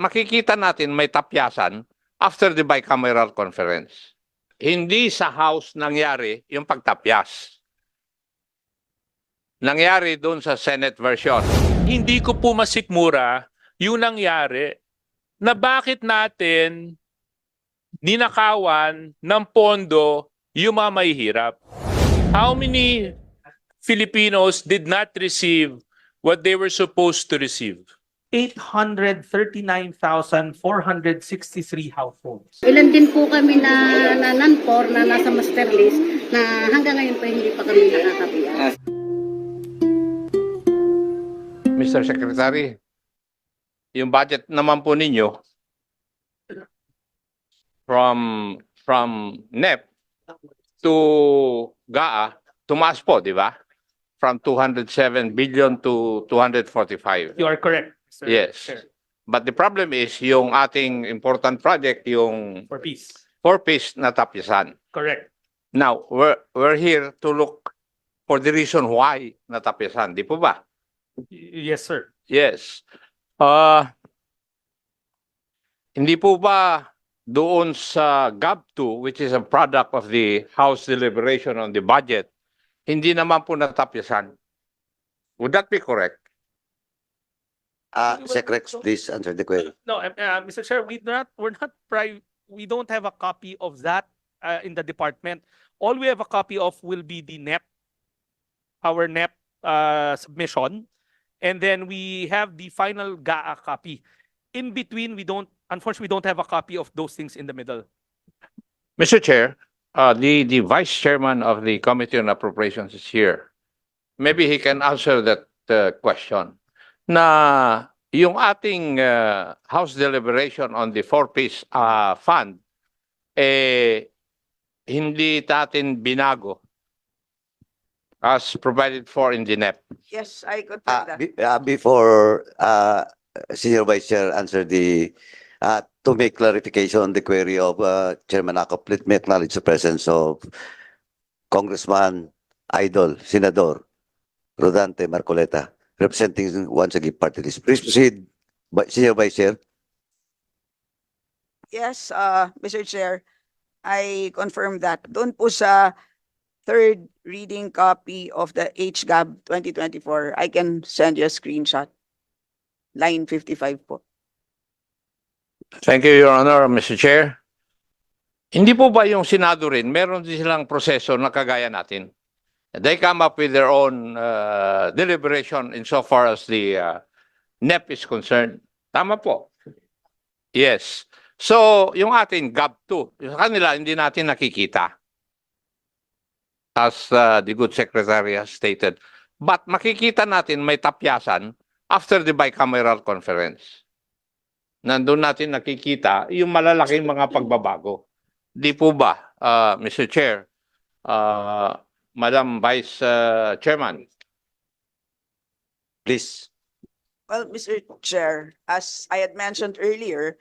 makikita natin may tapyasan after the bicameral conference. Hindi sa House nangyari yung pagtapyas. Nangyari doon sa Senate version. Hindi ko po masikmura yung nangyari na bakit natin ninakawan ng pondo yung mga mahihirap. How many Filipinos did not receive what they were supposed to receive? 839,463 households. Ilan din po kami na non-core na nasa master list na hanggang ngayon po hindi pa kami nakakabiyak. Mr. Secretary, yung budget naman po ninyo from NEP to GAA, tumaas po, di ba? From 207 billion to 245. You are correct, sir. Yes. Sir. But the problem is yung ating important project, yung For peace. 4-piece na tapyasan. Correct. Now, we're here to look for the reason why natapyasan. Di po ba? Yes, sir. Yes. Hindi po ba doon sa GAB2, which is a product of the House deliberation on the budget, hindi naman po natapyasan? Would that be correct? Secrex, please answer the query. No, Mr. Chair, we don't have a copy of that in the department. All we have a copy of will be the NEP, our NEP submission, and then we have the final GAA copy. In between, unfortunately, we don't have a copy of those things in the middle. Mr. Chair, the Vice Chairman of the Committee on Appropriations is here. Maybe he can answer that question. Na yung ating House deliberation on the 4-piece fund, hindi natin binago as provided for in the NEP. Yes, I confirm that. Before Senior Vice Chair answer to make clarification on the query of Chairman Akop, let me acknowledge the presence of Congressman Idol, Senador Rodante Marcoleta, representing once again party list. Please proceed, Senior Vice Chair. Yes, Mr. Chair, I confirm that. Doon po sa third reading copy of the HGAB 2024, I can send you a screenshot. Line 55 po. Thank you, Your Honor, Mr. Chair. Hindi po ba yung Senado rin, meron din silang proseso na kagaya natin? They come up with their own deliberation insofar as the NEP is concerned. Tama po. Yes. So, yung ating GAB2, yung kanila hindi natin nakikita. As the good secretary has stated. But makikita natin may tapyasan after the bicameral conference. Nandun natin nakikita yung malalaking mga pagbabago. Di po ba, Mr. Chair, Madam Vice Chairman? Please. Well, Mr. Chair, as I had mentioned earlier,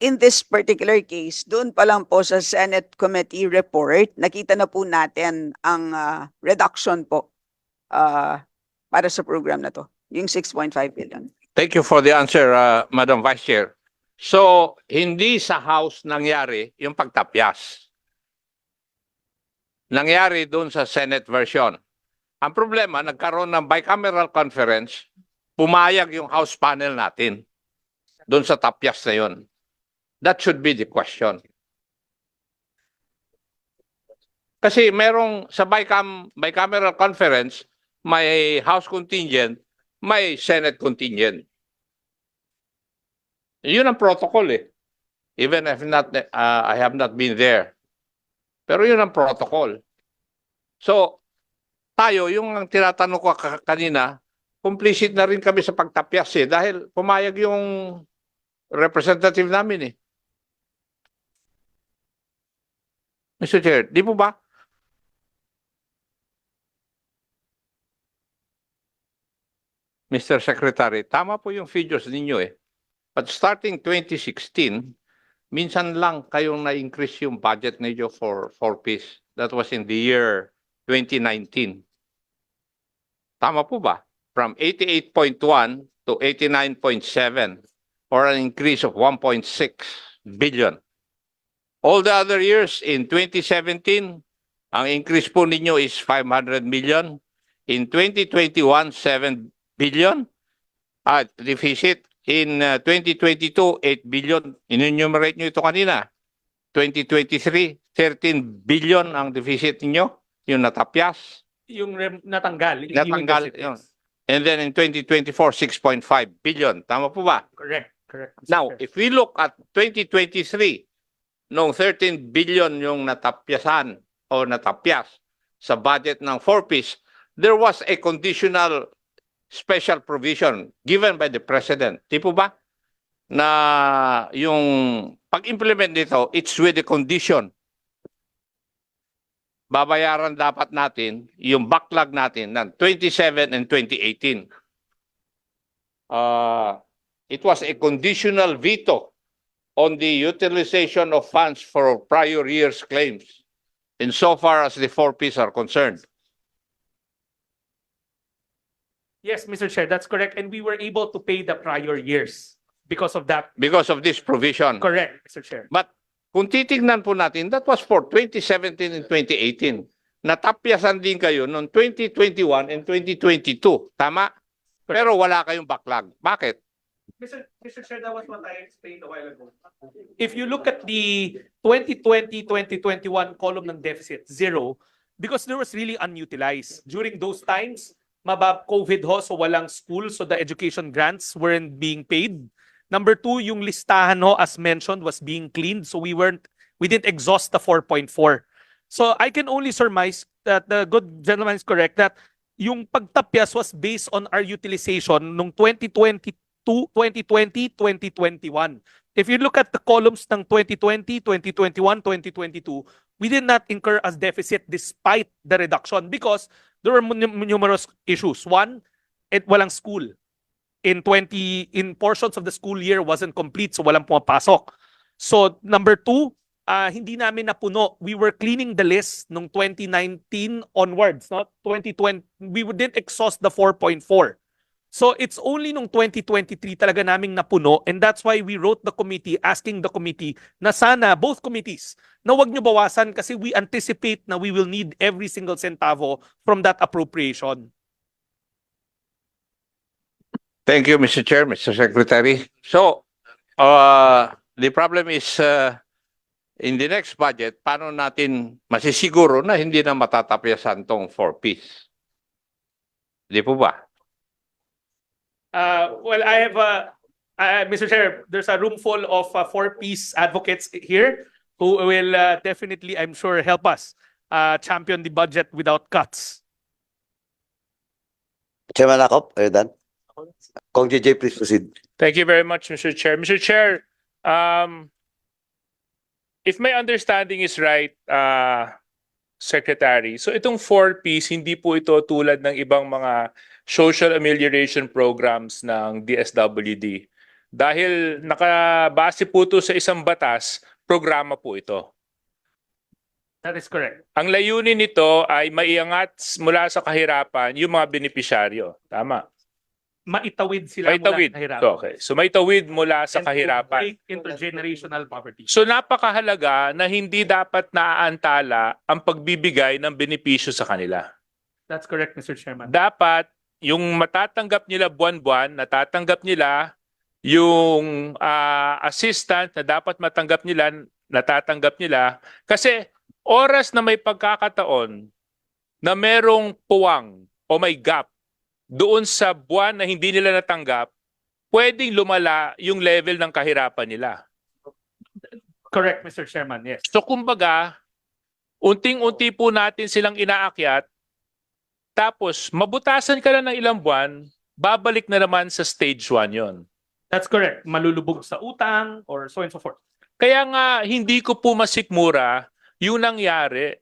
in this particular case, doon pa lang po sa Senate Committee report, nakita na po natin ang reduction po para sa program na to, yung 6.5 billion. Thank you for the answer, Madam Vice Chair. So, hindi sa House nangyari yung pagtapyas. Nangyari doon sa Senate version. Ang problema, nagkaroon ng bicameral conference, pumayag yung House panel natin doon sa tapyas na yun. That should be the question. Kasi merong sa bicameral conference, may House contingent, may Senate contingent. Yun ang protocol eh. Even if I have not been there. Pero yun ang protocol. So, tayo, yung tinatanong ko kanina, complicit na rin kami sa pagtapyas eh. Dahil pumayag yung representative namin eh. Mr. Chair, di po ba? Mr. Secretary, tama po yung figures ninyo eh. But starting 2016, minsan lang kayong na-increase yung budget ninyo for 4-piece. That was in the year 2019. Tama po ba? From 88.1 to 89.7 or an increase of 1.6 billion. All the other years, in 2017, ang increase po ninyo is 500 million. In 2021, 7 billion. At deficit in 2022, 8 billion. In-enumerate nyo ito kanina. 2023, 13 billion ang deficit ninyo, yung natapyas. Yung natanggal. Natanggal, yun. And then in 2024, 6.5 billion. Tama po ba? Correct. Correct. Mr. Now, Chair. if we look at 2023, nung 13 billion yung natapyasan o natapyas sa budget ng 4Ps, there was a conditional special provision given by the President. Di po ba? Na yung pag-implement nito, it's with the condition. Babayaran dapat natin yung backlog natin ng 27 and 2018. It was a conditional veto on the utilization of funds for prior years' claims insofar as the 4Ps are concerned. Yes, Mr. Chair, that's correct. And we were able to pay the prior years because of that. Because of this provision. Correct, Mr. Chair. But kung titignan po natin, that was for 2017 and 2018. Natapyasan din kayo noong 2021 and 2022. Tama? Pero wala kayong backlog. Bakit? Mr. Chair, that was what I explained a while ago. If you look at the 2020-2021 column ng deficit, zero, because there was really unutilized. During those times, COVID ho, so walang school, so the education grants weren't being paid. Number two, yung listahan ho, as mentioned, was being cleaned, so we didn't exhaust the 4.4. So I can only surmise that the good gentleman is correct that yung pagtapyas was based on our utilization nung 2020, 2021. If you look at the columns ng 2020, 2021, 2022, we did not incur as deficit despite the reduction because there were numerous issues. One, walang school. In portions of the school year wasn't complete, so walang pumapasok. So number two, hindi namin napuno. We were cleaning the list nung 2019 onwards, not 2020. We didn't exhaust the 4.4. So it's only nung 2023 talaga naming napuno, and that's why we wrote the committee asking the committee na sana, both committees, na wag nyo bawasan kasi we anticipate na we will need every single centavo from that appropriation. Thank you, Mr. Chair, Mr. Secretary. So, the problem is, in the next budget, paano natin masisiguro na hindi na matatapyasan tong 4Ps? Di po ba? Well, I have, Mr. Chair, there's a room full of 4Ps advocates here who will definitely, I'm sure, help us champion the budget without cuts. Chairman Akop, are you done? Kong JJ, please proceed. Thank you very much, Mr. Chair. Mr. Chair, if my understanding is right, Secretary, so itong 4Ps, hindi po ito tulad ng ibang mga social amelioration programs ng DSWD. Dahil nakabase po ito sa isang batas, programa po ito. That is correct. Ang layunin nito ay maiangat mula sa kahirapan yung mga benepisyaryo. Tama. Maitawid sila Maitawid. mula sa kahirapan. Okay. So maitawid mula sa And to kahirapan. break intergenerational poverty. So napakahalaga na hindi dapat naaantala ang pagbibigay ng benepisyo sa kanila. That's correct, Mr. Chairman. Dapat yung matatanggap nila buwan-buwan, natatanggap nila yung assistant na dapat matanggap nila, natatanggap nila. Kasi oras na may pagkakataon na merong puwang o may gap doon sa buwan na hindi nila natanggap, pwedeng lumala yung level ng kahirapan nila. Correct, Mr. Chairman. Yes. So kumbaga, unting-unti po natin silang inaakyat, tapos mabutasan ka lang ng ilang buwan, babalik na naman sa stage 1 yon. That's correct. Malulubog sa utang or so and so forth. Kaya nga, hindi ko po masikmura yung nangyari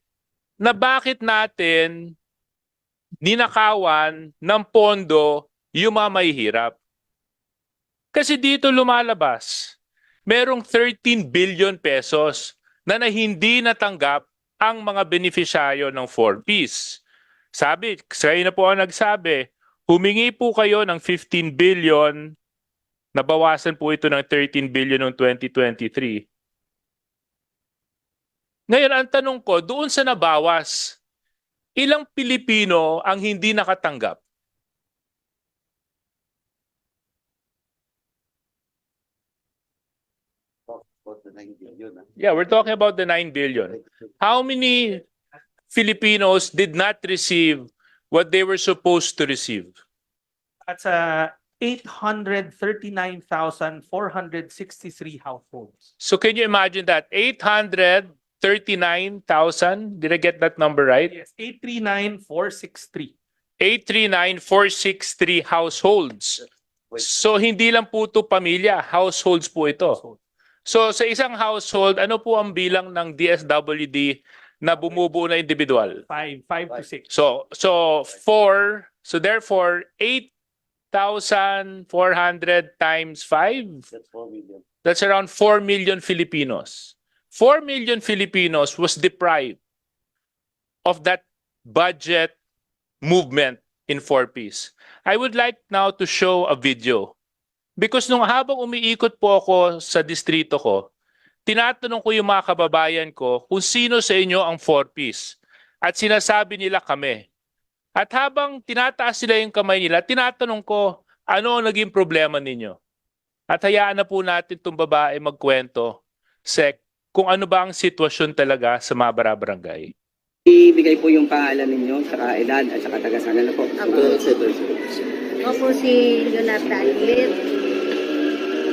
na bakit natin ninakawan ng pondo yung mga mahihirap. Kasi dito lumalabas, merong 13 billion pesos na hindi natanggap ang mga benepisyaryo ng 4Ps. Sabi, kayo na po ang nagsabi, humingi po kayo ng 15 billion Nabawasan po ito ng 13 billion noong 2023. Ngayon, ang tanong ko, doon sa nabawas, ilang Pilipino ang hindi nakatanggap? Yeah, we're talking about the 9 billion. How many Filipinos did not receive what they were supposed to receive? That's 839,463 households. So can you imagine that? 839,000, did I get that number right? Yes, 839,463. 839,463 households. So hindi lang po ito pamilya, households po ito. So sa isang household, ano po ang bilang ng DSWD na bumubuo na individual? 5 to 6. So therefore 8,400 times 5, that's around 4 million Filipinos. 4 million Filipinos was deprived of that budget movement in 4Ps. I would like now to show a video. Because nung habang umiikot po ako sa distrito ko, tinatanong ko yung mga kababayan ko kung sino sa inyo ang 4Ps. At sinasabi nila kami. At habang tinataas nila yung kamay nila, tinatanong ko, ano ang naging problema ninyo? At hayaan na po natin itong babae magkwento, Sek, kung ano ba ang sitwasyon talaga sa mga barangay. Ibigay po yung pangalan ninyo, saka edad, at saka tagasan. Ano po? Ako si Leonardo Aguilir,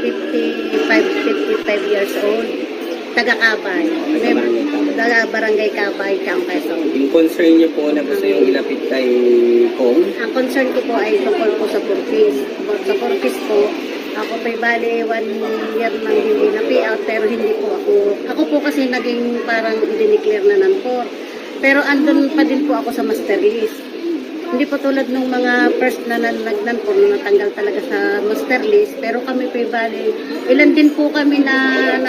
55 years old, taga-Kabay. Taga-Barangay Kabay, Camp Quezon. Yung concern niyo po na gusto yung ilapit kay Kong? Ang concern ko po ay tungkol po sa Purpis. Sa Purpis po, ako po'y bali 1 year nang hindi na payout, pero hindi po ako. Ako po kasi naging parang i-declare na non-core. Pero andun pa din po ako sa master list. Hindi po tulad nung mga first na nagnanpor na natanggal talaga sa master list. Pero kami po bali, ilan din po kami na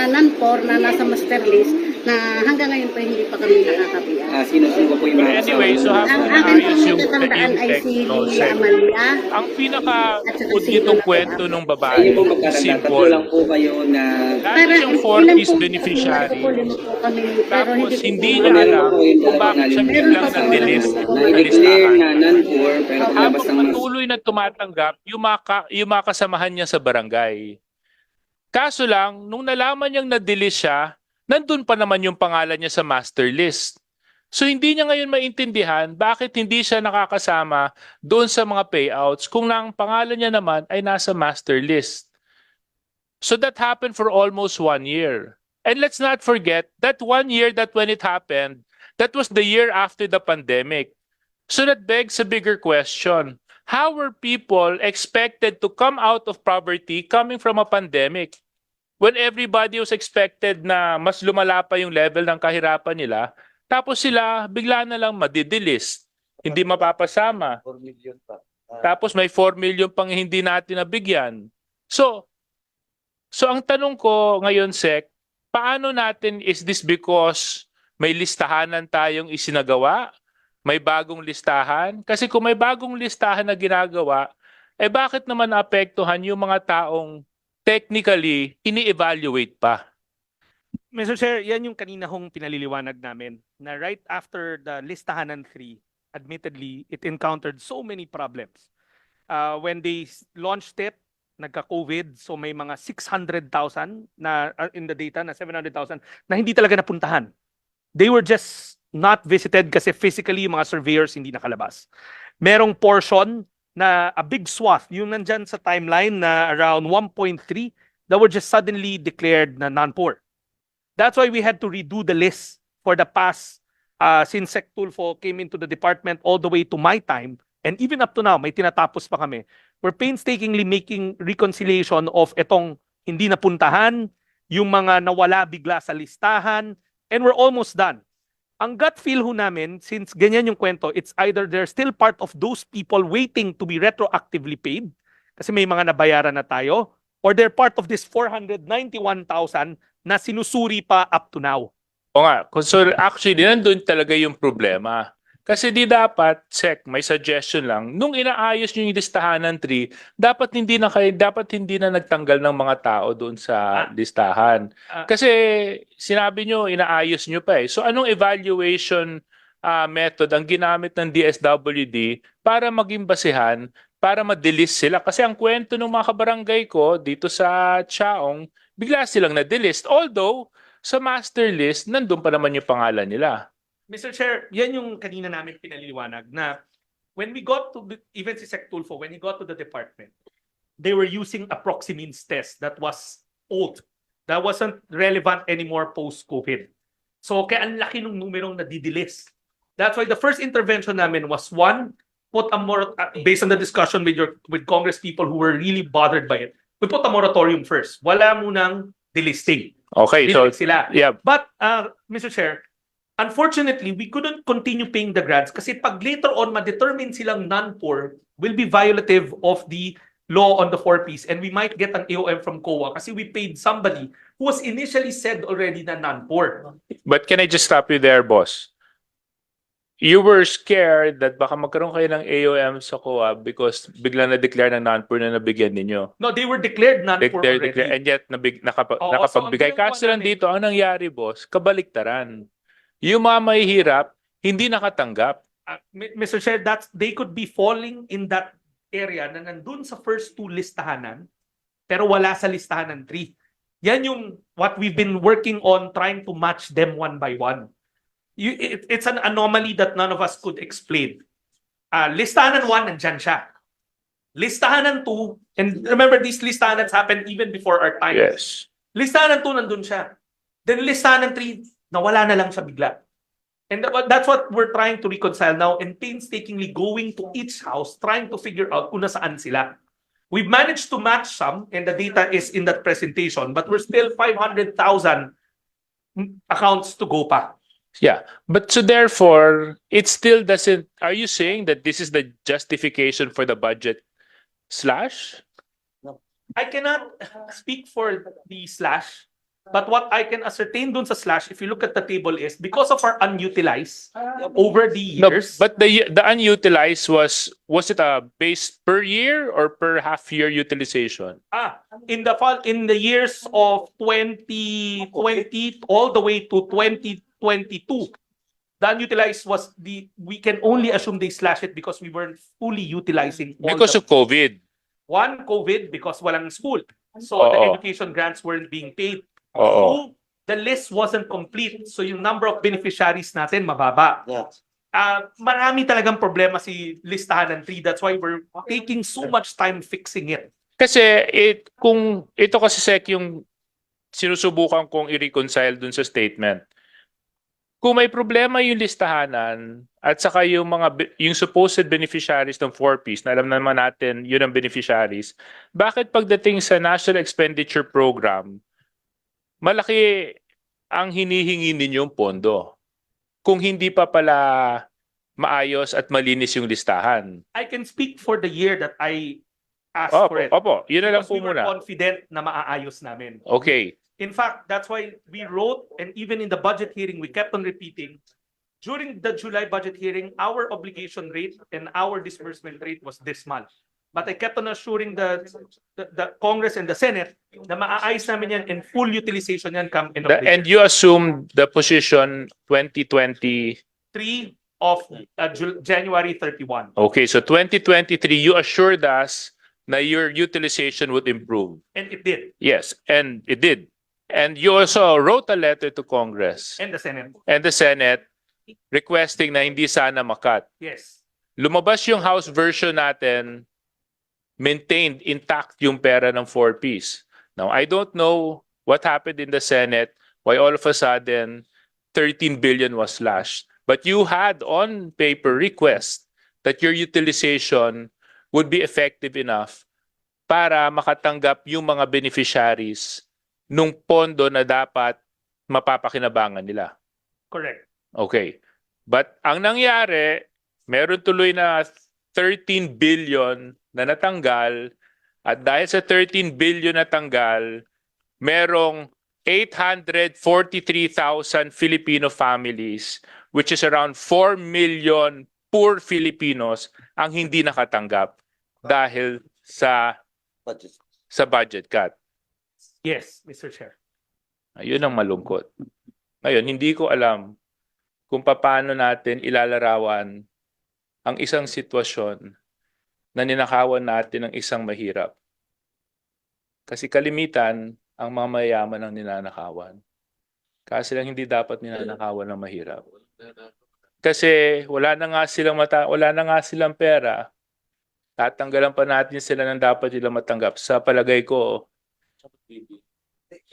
nanpor na nasa master list na hanggang ngayon po hindi pa kami nakakapiya. Sino-sino po yung But mga anyway, so Ang habang akin po naayos yung natatandaan ay si no, Lily Sek, Amalia. ang pinaka-ud nitong kwento ng Sa babae, inyo po magkatanda, tatlo simple. lang po kayo na Dati siyang ilan 4Ps po beneficiary. po kami, pero Tapos hindi po- niya alam kung bakit siya Meron biglang pa po nag-delist na- sa na-declare listahan. na non-core, pero labas Habang ng mas... patuloy na tumatanggap, yung mga kasamahan niya sa barangay. Kaso lang, nung nalaman niyang na-delist siya, nandun pa naman yung pangalan niya sa master list. So hindi niya ngayon maintindihan bakit hindi siya nakakasama doon sa mga payouts kung ang pangalan niya naman ay nasa master list. So that happened for almost 1 year. And let's not forget that 1 year that when it happened, that was the year after the pandemic. So that begs a bigger question. How were people expected to come out of poverty coming from a pandemic? When everybody was expected na mas lumala pa yung level ng kahirapan nila, tapos sila bigla na lang madidelist, hindi mapapasama. 4 million pa. Tapos may 4 million pang hindi natin nabigyan. So ang tanong ko ngayon, Sek, paano natin, is this because may listahanan tayong isinagawa? May bagong listahan? Kasi kung may bagong listahan na ginagawa, bakit naman naapektuhan yung mga taong technically ini-evaluate pa? Mr. Chair, yan yung kanina hong pinaliliwanag namin na right after the listahanan 3, admittedly, it encountered so many problems. When they launched it, nagka-COVID, so may mga 600,000 na in the data na 700,000 na hindi talaga napuntahan. They were just not visited kasi physically yung mga surveyors hindi nakalabas. Merong portion na a big swath, yung nandyan sa timeline na around 1.3 that were just suddenly declared na non-poor. That's why we had to redo the list for the past since Sec Tulfo came into the department all the way to my time, and even up to now, may tinatapos pa kami. We're painstakingly making reconciliation of etong hindi napuntahan, yung mga nawala bigla sa listahan, and we're almost done. Ang gut feel ho namin, since ganyan yung kwento, it's either they're still part of those people waiting to be retroactively paid, kasi may mga nabayaran na tayo, or they're part of this 491,000 na sinusuri pa up to now. O nga, so actually, nandun talaga yung problema. Kasi di dapat, Sec, may suggestion lang, nung inaayos nyo yung listahan ng 3, dapat hindi na nagtanggal ng mga tao doon sa listahan. Ah. Kasi sinabi nyo, inaayos nyo pa eh. So anong evaluation method ang ginamit ng DSWD para maging basehan, para ma-delist sila? Kasi ang kwento ng mga kabarangay ko dito sa Chaong, bigla silang na-delist. Although, sa master list, nandun pa naman yung pangalan nila. Mr. Chair, yan yung kanina namin pinaliliwanag na when we got to, even si Sec Tulfo, when he got to the department, they were using a proxy means test that was old. That wasn't relevant anymore post-COVID. So, kaya ang laki ng numerong nadidilis. That's why the first intervention namin was one, put a based on the discussion with Congress people who were really bothered by it, we put a moratorium first. Wala munang delisting. Okay, so, Delist sila. yeah. But, Mr. Chair, unfortunately, we couldn't continue paying the grants kasi pag later on ma-determine silang non-poor will be violative of the law on the 4Ps and we might get an AOM from COA kasi we paid somebody who was initially said already na non-poor. But can I just stop you there, boss? You were scared that baka magkaroon kayo ng AOM sa COA because bigla na-declare ng non-poor na nabigyan ninyo. No, they were declared non-poor already. And yet, Oo, nakapagbigay. so ang Kaso ginagawa lang dito, ang nangyari, boss, kabaliktaran. Yung mga mahihirap, hindi nakatanggap. Mr. Chair, they could be falling in that area na nandun sa first 2 listahanan pero wala sa listahan ng 3. Yan yung what we've been working on trying to match them one by one. It's an anomaly that none of us could explain. Listahan ng 1, nandyan siya. Listahan ng 2, and remember these listahanans happened even before our time. Yes. Listahan ng 2, nandun siya. Then listahan ng 3, nawala na lang siya bigla. And that's what we're trying to reconcile now and painstakingly going to each house, trying to figure out kung nasaan sila. We've managed to match some, and the data is in that presentation, but we're still 500,000 accounts to go pa. Yeah. But so therefore, it still doesn't, are you saying that this is the justification for the budget slash? I cannot speak for the slash, but what I can ascertain dun sa slash, if you look at the table, is because of our unutilized over the No, years. but the unutilized was it a base per year or per half year utilization? In the years of 2020 all the way to 2022, the unutilized was we can only assume they slash it because we weren't fully utilizing all Because of COVID. One, COVID, because walang school. So the Oo. education grants weren't being paid. Oo. Two, the list wasn't complete. So yung number of beneficiaries natin mababa. Marami talagang problema si listahan ng 3. That's why we're taking so much time fixing it. Kasi kung ito kasi Sec yung sinusubukan kong i-reconcile dun sa statement. Kung may problema yung listahanan at saka yung supposed beneficiaries ng 4Ps, na alam naman natin yun ang beneficiaries, bakit pagdating sa National Expenditure Program, malaki ang hinihingi ninyong pondo kung hindi pa pala maayos at malinis yung listahan? I can speak for the year that I asked for it. Opo, yun na lang Because po we were muna. confident na maaayos namin. Okay. In fact, that's why we wrote, and even in the budget hearing, we kept on repeating, during the July budget hearing, our obligation rate and our disbursement rate was this month. But I kept on assuring the Congress and the Senate na maaayos namin yan and full utilization yan come end of the And you assume the position 2020. 3 of January 31. Okay, so 2023, you assured us na your utilization would improve. And it did. Yes, and it did. And you also wrote a letter to Congress And the Senate. and the Senate requesting na hindi sana makat. Yes. Lumabas yung House version natin, maintained intact yung pera ng 4Ps. Now, I don't know what happened in the Senate, why all of a sudden 13 billion was slashed. But you had on paper request that your utilization would be effective enough para makatanggap yung mga beneficiaries nung pondo na dapat mapapakinabangan nila. Correct. Okay. But ang nangyari, meron tuloy na 13 billion na natanggal at dahil sa 13 billion na tanggal, merong 843,000 Filipino families, which is around 4 million poor Filipinos ang hindi nakatanggap dahil sa budget cut. Yes, Mr. Chair. Ayun ang malungkot. Ngayon, hindi ko alam kung paano natin ilalarawan ang isang sitwasyon na ninakawan natin ng isang mahirap. Kasi kalimitan, ang mga mayayaman ang ninanakawan. Kasi lang hindi dapat ninanakawan ng mahirap. Kasi wala na nga silang pera. Tatanggalan pa natin sila ng dapat nila matanggap. Sa palagay ko,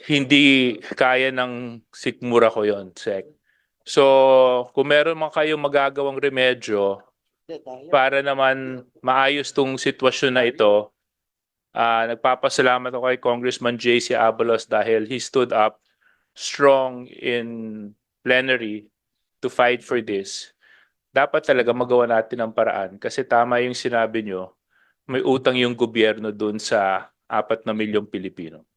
hindi kaya ng sikmura ko yon, Sek. So, kung meron man kayong magagawang remedyo para naman maayos tong sitwasyon na ito, nagpapasalamat ako kay Congressman J.C. Abalos dahil he stood up strong in plenary to fight for this. Dapat talaga magawa natin ang paraan kasi tama yung sinabi nyo, may utang yung gobyerno dun sa 4 na milyong Pilipino.